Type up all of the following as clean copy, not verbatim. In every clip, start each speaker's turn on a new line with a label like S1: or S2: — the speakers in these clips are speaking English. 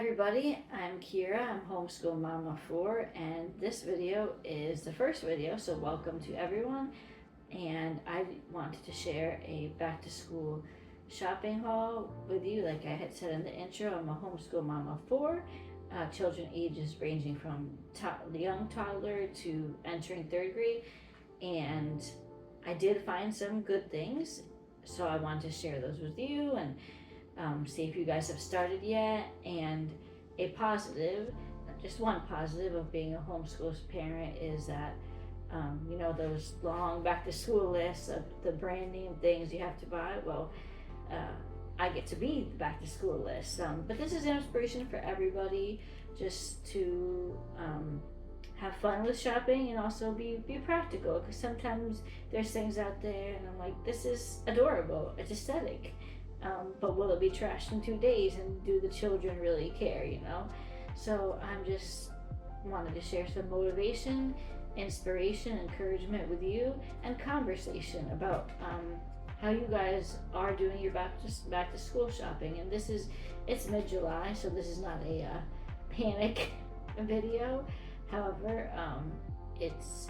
S1: everybody, I'm Kira, I'm Homeschool Mama 4, and this video is the first video, so welcome to everyone. And I wanted to share a back to school shopping haul with you. Like I had said in the intro, I'm a Homeschool Mama 4, children ages ranging from young toddler to entering third grade. And I did find some good things, so I wanted to share those with you and see if you guys have started yet. And a positive, just one positive of being a homeschool parent is that those long back to school lists of the brand name things you have to buy. Well, I get to be the back to school list. But this is an inspiration for everybody just to have fun with shopping and also be practical, because sometimes there's things out there and I'm like, this is adorable, it's aesthetic. But will it be trashed in 2 days, and do the children really care, So I'm just wanted to share some motivation, inspiration, encouragement with you, and conversation about how you guys are doing your back to school shopping. And it's mid-July, so this is not a panic video. However, it's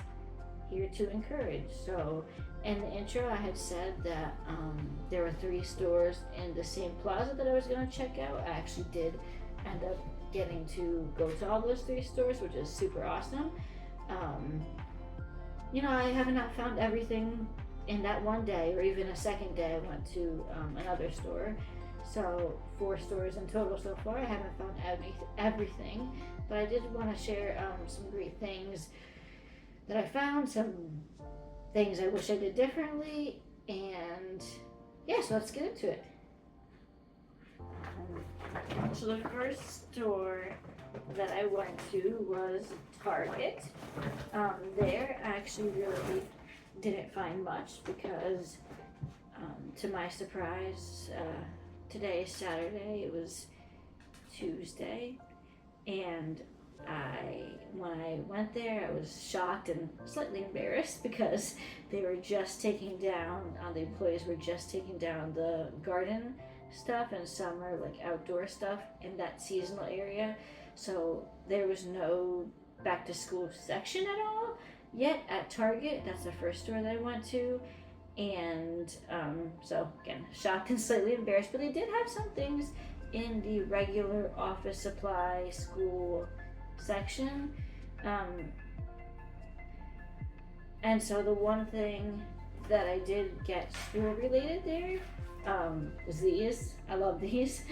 S1: here to encourage. So in the intro, I had said that there were 3 stores in the same plaza that I was going to check out. I actually did end up getting to go to all those 3 stores, which is super awesome. I have not found everything in that one day, or even a second day. I went to another store. So 4 stores in total so far. I haven't found everything, but I did want to share some great things that I found, some things I wish I did differently, and yeah, so let's get into it. So the first store that I went to was Target. There I actually really didn't find much because, to my surprise, today is Saturday, it was Tuesday, and when I went there, I was shocked and slightly embarrassed because they were just taking down, the employees were just taking down the garden stuff and summer, like outdoor stuff in that seasonal area. So there was no back to school section at all yet at Target. That's the first store that I went to. And so again, shocked and slightly embarrassed, but they did have some things in the regular office supply school section, and so the one thing that I did get school related there was these. I love these.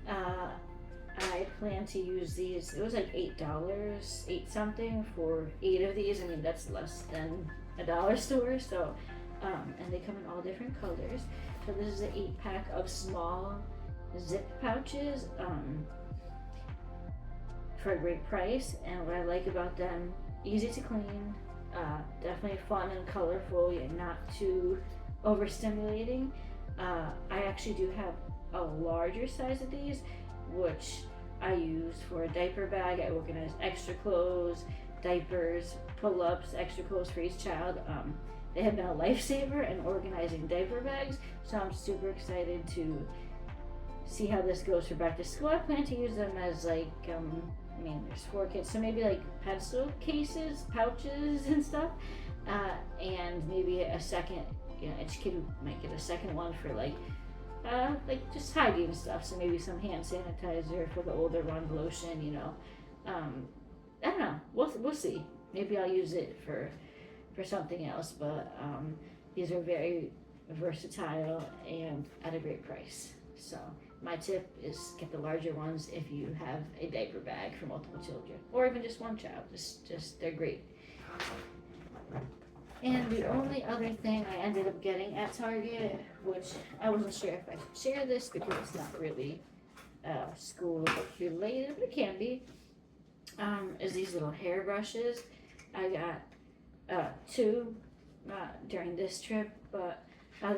S1: I plan to use these. It was like $8, 8 something for 8 of these. I mean, that's less than a dollar store. So and they come in all different colors. So this is an 8-pack of small zip pouches for a great price. And what I like about them, easy to clean, definitely fun and colorful, yet not too overstimulating. I actually do have a larger size of these, which I use for a diaper bag. I organize extra clothes, diapers, pull-ups, extra clothes for each child. They have been a lifesaver in organizing diaper bags, so I'm super excited to see how this goes for back to school. I plan to use them as like, there's 4 kids, so maybe like pencil cases, pouches and stuff, and maybe a second, each kid might get a second one for like just hygiene stuff, so maybe some hand sanitizer for the older one, lotion, I don't know, we'll see. Maybe I'll use it for something else, but these are very versatile and at a great price. So my tip is get the larger ones if you have a diaper bag for multiple children, or even just one child. Just they're great. And the only other thing I ended up getting at Target, which I wasn't sure if I should share this because it's not really school related, but it can be, is these little hair brushes. I got 2 during this trip, but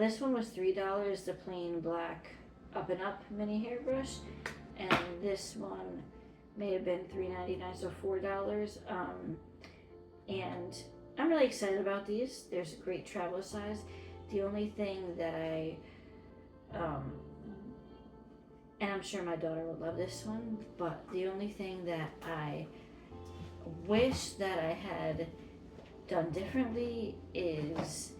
S1: this one was $3, the plain black up and up mini hairbrush, and this one may have been $3.99, so $4. And I'm really excited about these. There's a great travel size. The only thing that I and I'm sure my daughter would love this one, but the only thing that I wish that I had done differently is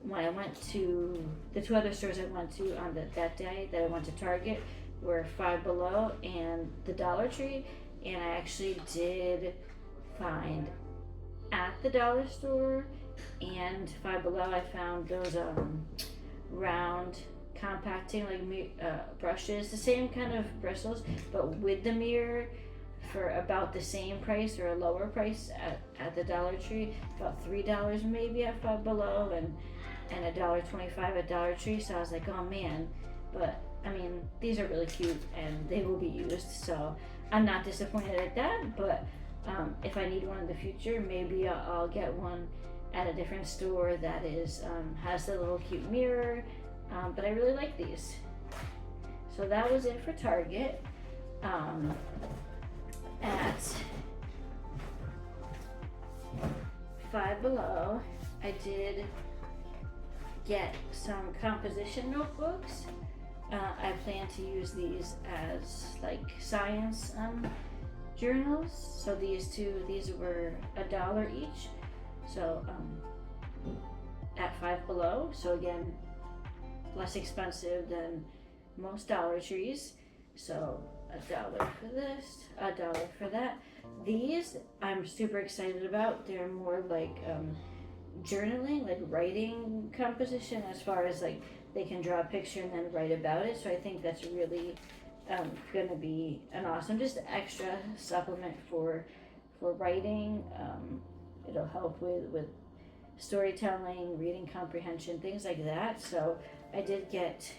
S1: when I went to the 2 other stores I went to on that day that I went to Target were Five Below and the Dollar Tree, and I actually did find at the dollar store and Five Below, I found those round compacting brushes, the same kind of bristles, but with the mirror for about the same price or a lower price at the Dollar Tree, about $3 maybe at Five Below, and $1.25 at Dollar Tree. So I was like, oh man, but I mean, these are really cute and they will be used, so I'm not disappointed at that. But if I need one in the future, maybe I'll get one at a different store that is has the little cute mirror. But I really like these. So that was it for Target. At Five Below, I did get some composition notebooks. I plan to use these as like science journals. So these were $1 each. So at Five Below. So again, less expensive than most Dollar Trees. So $1 for this, $1 for that. These I'm super excited about. They're more like journaling, like writing composition, as far as like they can draw a picture and then write about it. So I think that's really gonna be an awesome, just extra supplement for writing. It'll help with storytelling, reading comprehension, things like that. So I did get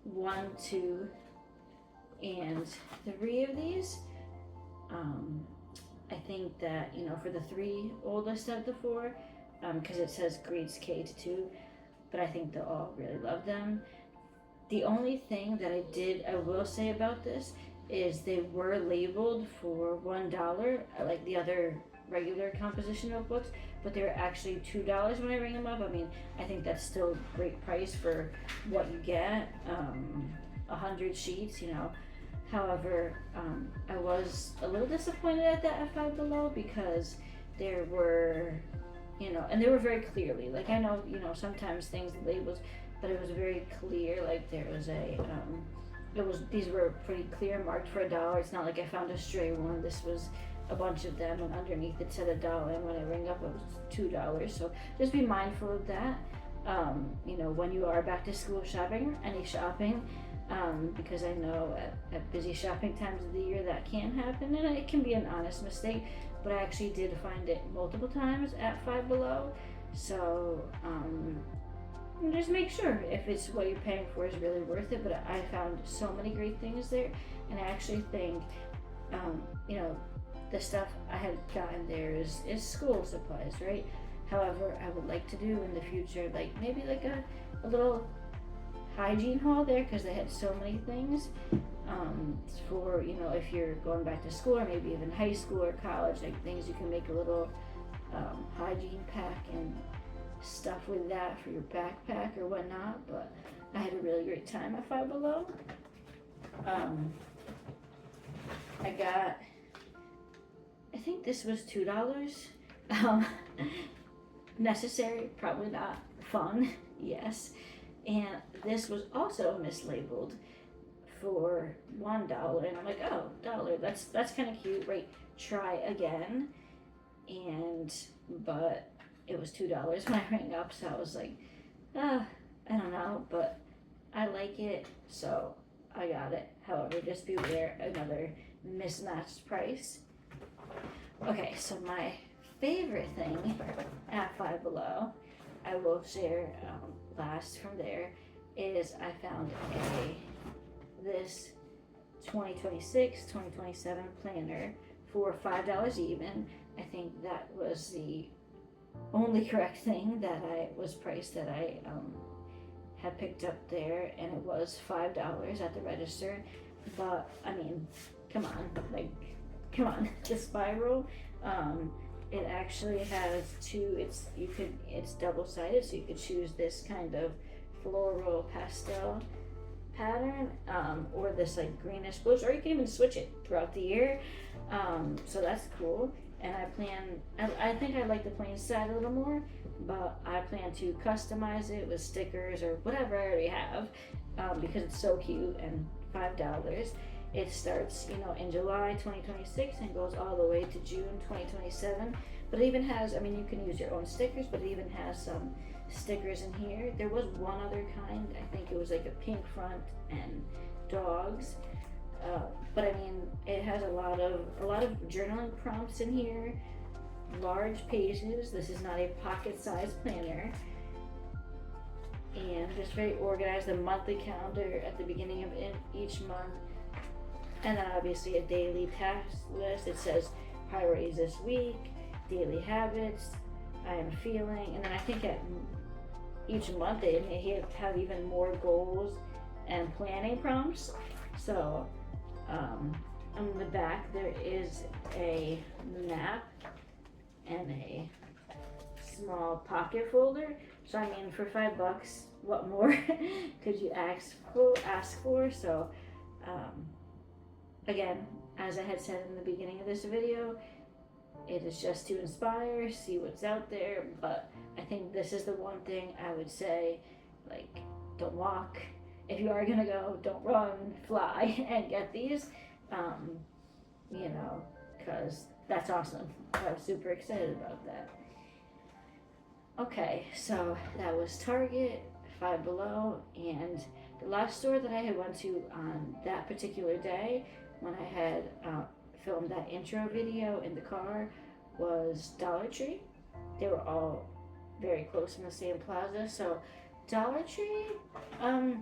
S1: 1, 2, and 3 of these. I think that, for the 3 oldest of the 4, because it says grades K to 2, but I think they'll all really love them. The only thing that I will say about this is they were labeled for $1, like the other regular composition notebooks, but they're actually $2 when I ring them up. I mean, I think that's still a great price for what you get, 100 sheets, However, I was a little disappointed at that at Five Below, because there were, and they were very clearly, like I know, sometimes things labels, but it was very clear, like there was these were pretty clear, marked for $1. It's not like I found a stray one. This was a bunch of them, and underneath it said $1, and when I ring up it was $2. So just be mindful of that, when you are back to school shopping, or any shopping, because I know at busy shopping times of the year that can happen, and it can be an honest mistake, but I actually did find it multiple times at Five Below. So just make sure if it's what you're paying for is really worth it. But I found so many great things there, and I actually think the stuff I had gotten there is school supplies, right? However, I would like to do in the future, like maybe like a little hygiene haul there, because they had so many things for if you're going back to school, or maybe even high school or college, like things you can make a little hygiene pack and stuff with that for your backpack or whatnot. But I had a really great time at Five Below. I got, I think this was $2. Necessary, probably not. Fun, yes. And this was also mislabeled for $1, and I'm like, oh, $1, that's kind of cute, right? Try again, but it was $2 when I rang up, so I was like, I don't know, but I like it, so I got it. However, just beware, another mismatched price. Okay, so my favorite thing at Five Below, I will share last from there, is I found this 2026-2027 planner for $5 even. I think that was the only correct thing that I was priced, that I had picked up there, and it was $5 at the register. But I mean, come on, the spiral. It actually has two. It's double-sided, so you could choose this kind of floral pastel pattern, or this like greenish bluish, or you can even switch it throughout the year. So that's cool. And I think I like the plain side a little more, but I plan to customize it with stickers or whatever I already have, because it's so cute and $5. It starts, in July 2026 and goes all the way to June 2027. But it even has, you can use your own stickers, but it even has some stickers in here. There was one other kind, I think it was like a pink front and dogs. But it has a lot of journaling prompts in here, large pages. This is not a pocket-sized planner, and just very organized. The monthly calendar at the beginning of each month, and then obviously a daily task list. It says priorities this week, daily habits, I am feeling, and then I think at each month they may have even more goals and planning prompts. So on the back there is a map and a small pocket folder. So for $5, what more could you ask for? So again, as I had said in the beginning of this video, it is just to inspire, see what's out there. But I think this is the one thing I would say, like, don't walk. If you are gonna go, don't run, fly and get these, because that's awesome. I'm super excited about that. Okay, so that was Target, Five Below, and the last store that I had went to on that particular day when I had filmed that intro video in the car was Dollar Tree. They were all very close in the same plaza. So Dollar Tree, I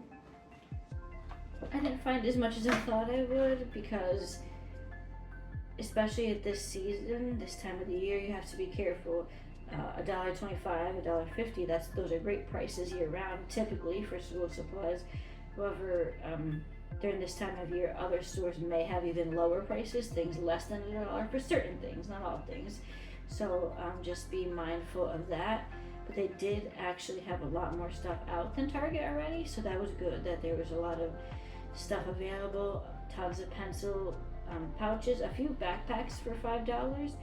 S1: didn't find as much as I thought I would, because especially at this season, this time of the year, you have to be careful. $1.25, $1.50, those are great prices year round typically for school supplies. However, during this time of year, other stores may have even lower prices, things less than $1 for certain things, not all things. So just be mindful of that. But they did actually have a lot more stuff out than Target already, so that was good that there was a lot of stuff available. Tons of pencil pouches, a few backpacks for $5.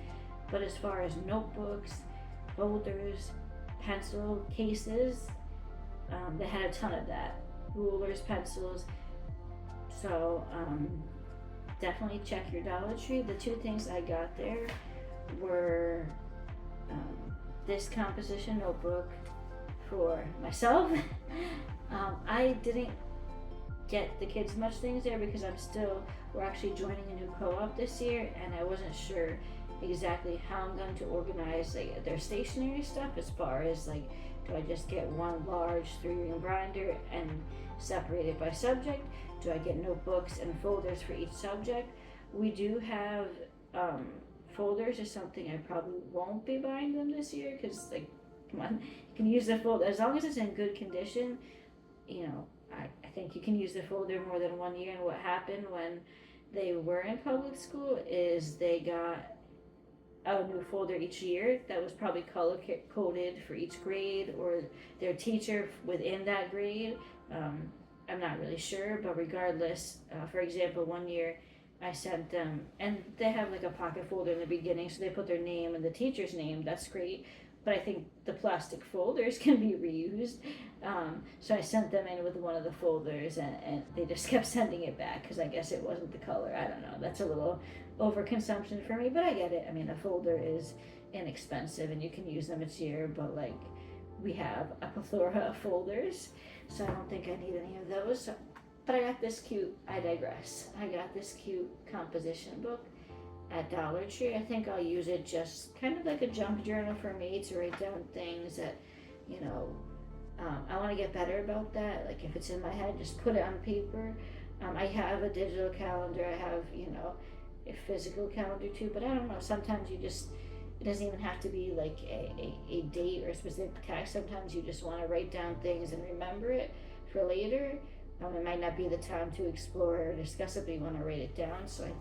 S1: But as far as notebooks, folders, pencil cases, they had a ton of that. Rulers, pencils. So definitely check your Dollar Tree. The two things I got there were this composition notebook for myself. I didn't get the kids much things there because we're actually joining a new co-op this year, and I wasn't sure exactly how I'm going to organize their stationery stuff, as far as do I just get one large 3-ring binder and separate it by subject? Do I get notebooks and folders for each subject? We do have folders is something I probably won't be buying them this year, because come on, you can use the folder as long as it's in good condition. I think you can use the folder more than 1 year. And what happened when they were in public school is they got a new folder each year that was probably color coded for each grade or their teacher within that grade. I'm not really sure, but regardless, for example, 1 year I sent them, and they have a pocket folder in the beginning, so they put their name and the teacher's name. That's great. But I think the plastic folders can be reused. So I sent them in with one of the folders, and they just kept sending it back because I guess it wasn't the color. I don't know. That's a little overconsumption for me, but I get it. A folder is inexpensive and you can use them each year, but we have a plethora of folders, so I don't think I need any of those. But I got this cute, I digress. I got this cute composition book at Dollar Tree. I think I'll use it just kind of like a junk journal for me to write down things that, I want to get better about that. If it's in my head, just put it on paper. I have a digital calendar. I have, a physical calendar too, but I don't know. Sometimes it doesn't even have to be a date or a specific task. Sometimes you just want to write down things and remember it for later. It might not be the time to explore or discuss it, but you want to write it down. So I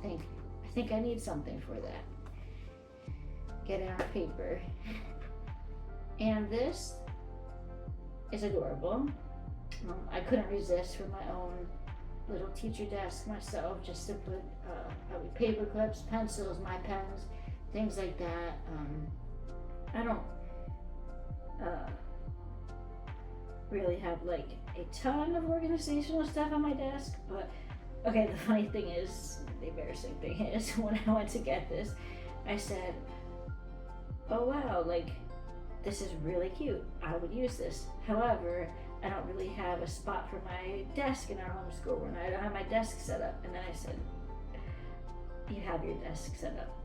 S1: think I need something for that. Get it on paper. And this is adorable. I couldn't resist for my own little teacher desk myself, just to put probably paper clips, pencils, my pens, things like that. I don't really have like a ton of organizational stuff on my desk, but okay, the funny thing is, the embarrassing thing is, when I went to get this, I said, oh wow, like, this is really cute, I would use this. However, I don't really have a spot for my desk in our homeschool room. I don't have my desk set up. And then I said, you have your desk set up.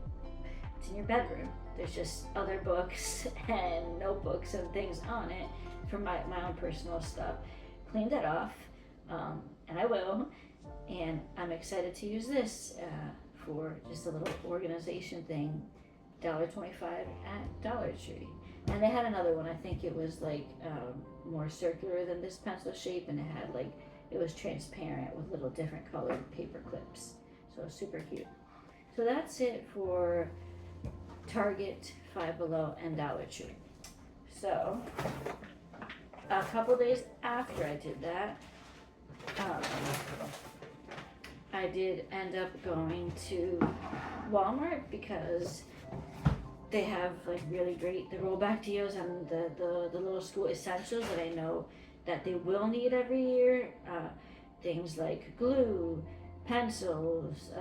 S1: It's in your bedroom. There's just other books and notebooks and things on it for my own personal stuff. Clean that off, and I will. And I'm excited to use this for just a little organization thing. $1.25 at Dollar Tree. And they had another one, I think it was like more circular than this pencil shape, and it had like, it was transparent with little different colored paper clips. So super cute. So that's it for Target, Five Below, and Dollar Tree. So a couple days after I did that, I did end up going to Walmart because they have like really great the rollback deals on the little school essentials that I know that they will need every year. Things like glue, pencils,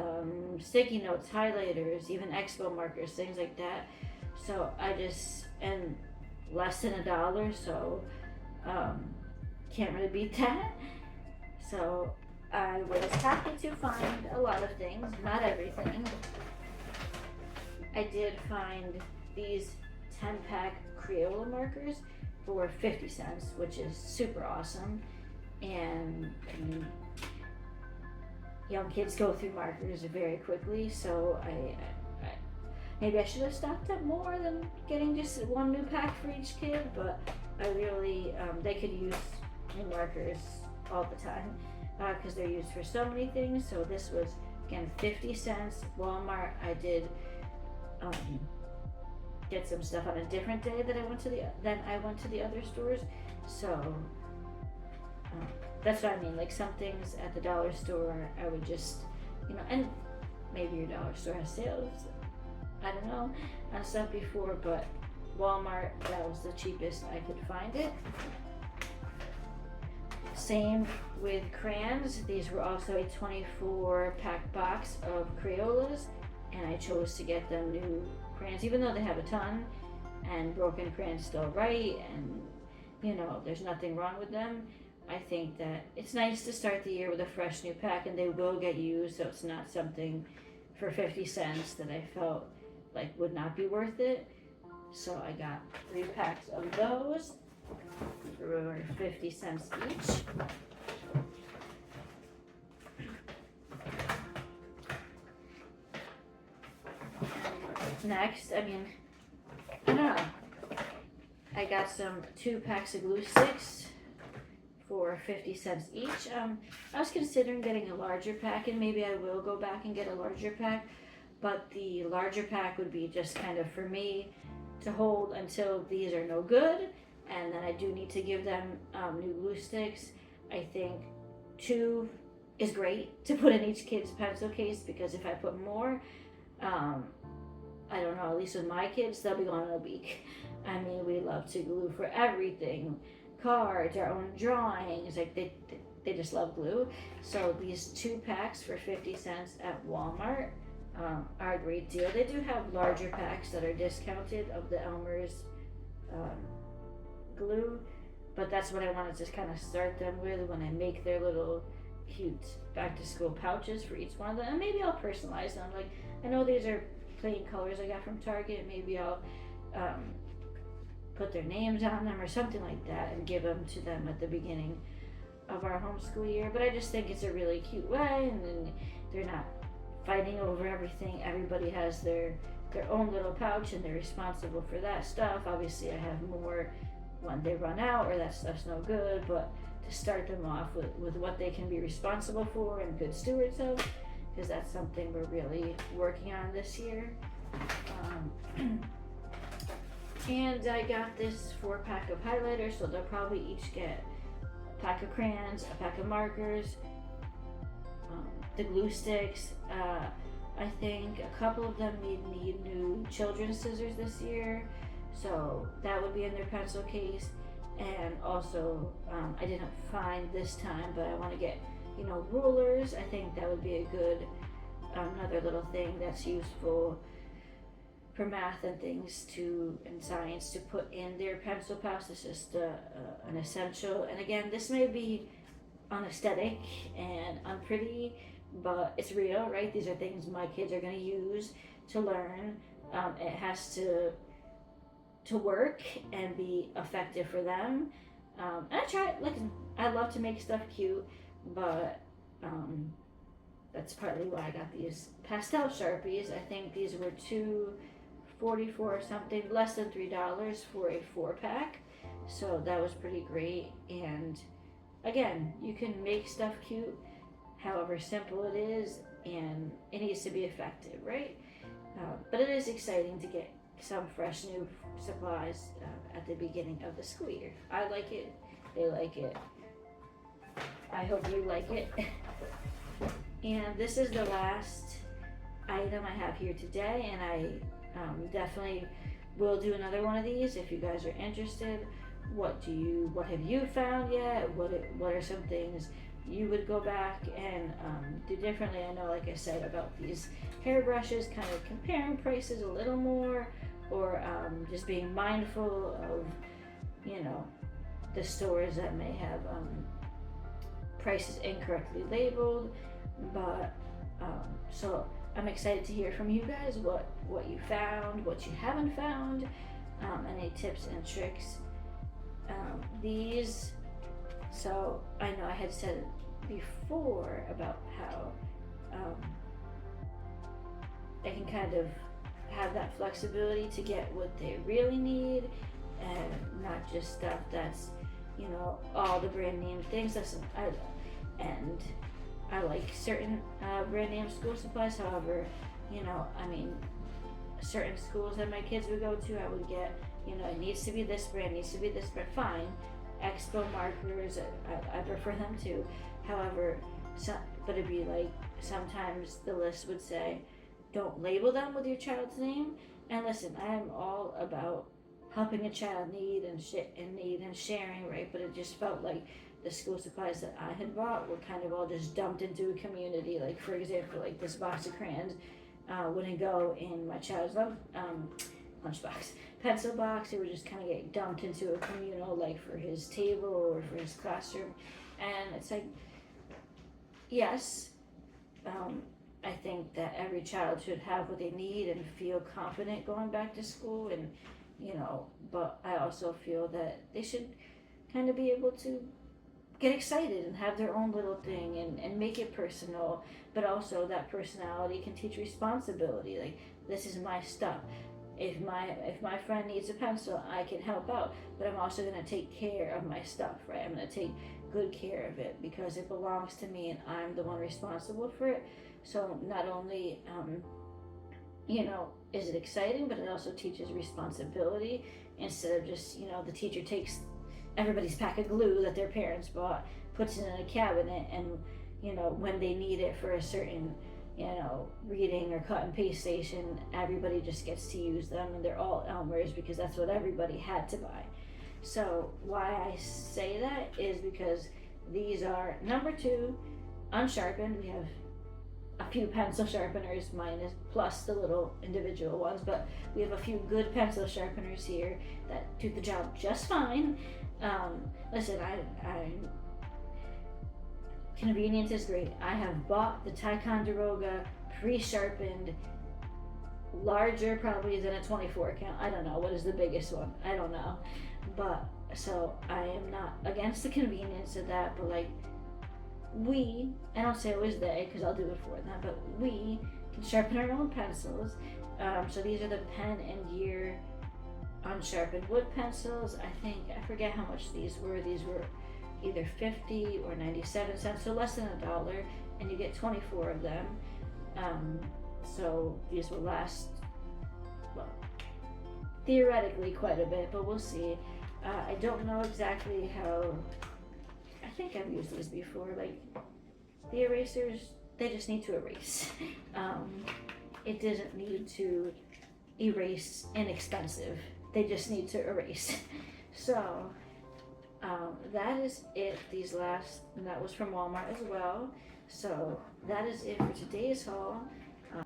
S1: sticky notes, highlighters, even expo markers, things like that. So I just, and less than $1, so can't really beat that. So I was happy to find a lot of things, not everything. I did find these 10-pack Crayola markers for 50 cents, which is super awesome. And I mean, young kids go through markers very quickly, so I maybe I should have stocked up more than getting just one new pack for each kid, but I really, they could use new markers all the time because they're used for so many things. So this was, again, 50 cents. Walmart, I did get some stuff on a different day that I went to the other stores. So that's what I mean, like some things at the dollar store I would just, you know, and maybe your dollar store has sales, I don't know, on stuff before, but Walmart, that was the cheapest I could find it. Same with crayons. These were also a 24-pack box of Crayolas, and I chose to get them new crayons, even though they have a ton, and broken crayons still write, and you know, there's nothing wrong with them. I think that it's nice to start the year with a fresh new pack, and they will get used, so it's not something for 50 cents that I felt like would not be worth it. So I got 3 packs of those for 50 cents each. Next, I mean, I don't know, I got some 2 packs of glue sticks for 50 cents each. I was considering getting a larger pack, and maybe I will go back and get a larger pack, but the larger pack would be just kind of for me to hold until these are no good, and then I do need to give them new glue sticks. I think 2 is great to put in each kid's pencil case, because if I put more, I don't know, at least with my kids, they'll be gone in a week. I mean, we love to glue for everything. Cards, our own drawings, like they just love glue. So these 2 packs for 50 cents at Walmart are a great deal. They do have larger packs that are discounted of the Elmer's glue, but that's what I wanted to kind of start them with when I make their little cute back to school pouches for each one of them. And maybe I'll personalize them. Like, I know these are plain colors I got from Target. Maybe I'll put their names on them or something like that and give them to them at the beginning of our homeschool year. But I just think it's a really cute way, and then they're not fighting over everything. Everybody has their own little pouch, and they're responsible for that stuff. Obviously I have more when they run out or that stuff's no good, but to start them off with what they can be responsible for and good stewards of, because that's something we're really working on this year. And I got this 4-pack of highlighters, so they'll probably each get a pack of crayons, a pack of markers, the glue sticks. I think a couple of them need new children's scissors this year, so that would be in their pencil case. And also, I didn't find this time, but I want to get, rulers. I think that would be a good, another little thing that's useful for math and things and science to put in their pencil pouch. This is just an essential. And again, this may be unaesthetic and unpretty, but it's real, right? These are things my kids are going to use to learn. It has to work and be effective for them. And I try it. Listen, I love to make stuff cute, but that's partly why I got these pastel Sharpies. I think these were $2.44 or something, less than $3 for a 4-pack. So that was pretty great. And again, you can make stuff cute, however simple it is, and it needs to be effective, right? But it is exciting to get some fresh new supplies at the beginning of the school year. I like it. They like it. I hope you like it. And this is the last item I have here today, and I definitely will do another one of these if you guys are interested. What have you found yet? What are some things you would go back and do differently? I know, like I said, about these hairbrushes, kind of comparing prices a little more, or just being mindful of, the stores that may have prices incorrectly labeled. But so I'm excited to hear from you guys what you found, what you haven't found, any tips and tricks. So I know I had said before about how they can kind of have that flexibility to get what they really need, and not just stuff that's, all the brand name things. I like certain brand name school supplies. However, certain schools that my kids would go to, I would get, it needs to be this brand, fine. Expo markers, I prefer them too. However, but it'd be like, sometimes the list would say, don't label them with your child's name. And listen, I am all about helping a child need and sharing, right? But it just felt like the school supplies that I had bought were kind of all just dumped into a community. Like, for example, like this box of crayons wouldn't go in my child's lunchbox. Pencil box, it would just kind of get dumped into a communal, like for his table or for his classroom. And it's like, yes, I think that every child should have what they need and feel confident going back to school, and but I also feel that they should kind of be able to get excited and have their own little thing and make it personal, but also that personality can teach responsibility. Like, this is my stuff. If my friend needs a pencil, I can help out, but I'm also going to take care of my stuff, right? I'm going to take good care of it because it belongs to me and I'm the one responsible for it. So not only is it exciting, but it also teaches responsibility, instead of just, the teacher takes everybody's pack of glue that their parents bought, puts it in a cabinet, and when they need it for a certain reading or cut and paste station, everybody just gets to use them, and they're all Elmer's because that's what everybody had to buy. So why I say that is because these are, number 2, unsharpened. We have a few pencil sharpeners, minus plus the little individual ones, but we have a few good pencil sharpeners here that do the job just fine. Listen, convenience is great. I have bought the Ticonderoga pre-sharpened, larger probably than a 24 count. I don't know, what is the biggest one? I don't know. But, so I am not against the convenience of that, but like, I don't say always they, because I'll do it for them, but we can sharpen our own pencils. So these are the Pen and Year unsharpened wood pencils. I forget how much these were. These were either 50 or 97 cents, so less than $1, and you get 24 of them. So these will last, well, theoretically quite a bit, but we'll see. I don't know exactly how. I think I've used these before. Like, the erasers they just need to erase. It doesn't need to erase inexpensive. They just need to erase. So that is it. And that was from Walmart as well. So that is it for today's haul.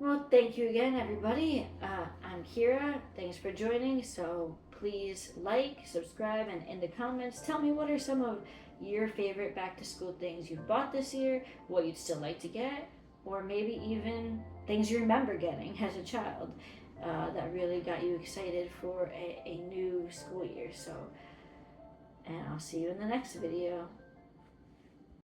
S1: Well, thank you again, everybody. I'm Kira. Thanks for joining. So please like, subscribe, and in the comments, tell me what are some of your favorite back to school things you've bought this year, what you'd still like to get, or maybe even things you remember getting as a child that really got you excited for a new school year. So, and I'll see you in the next video.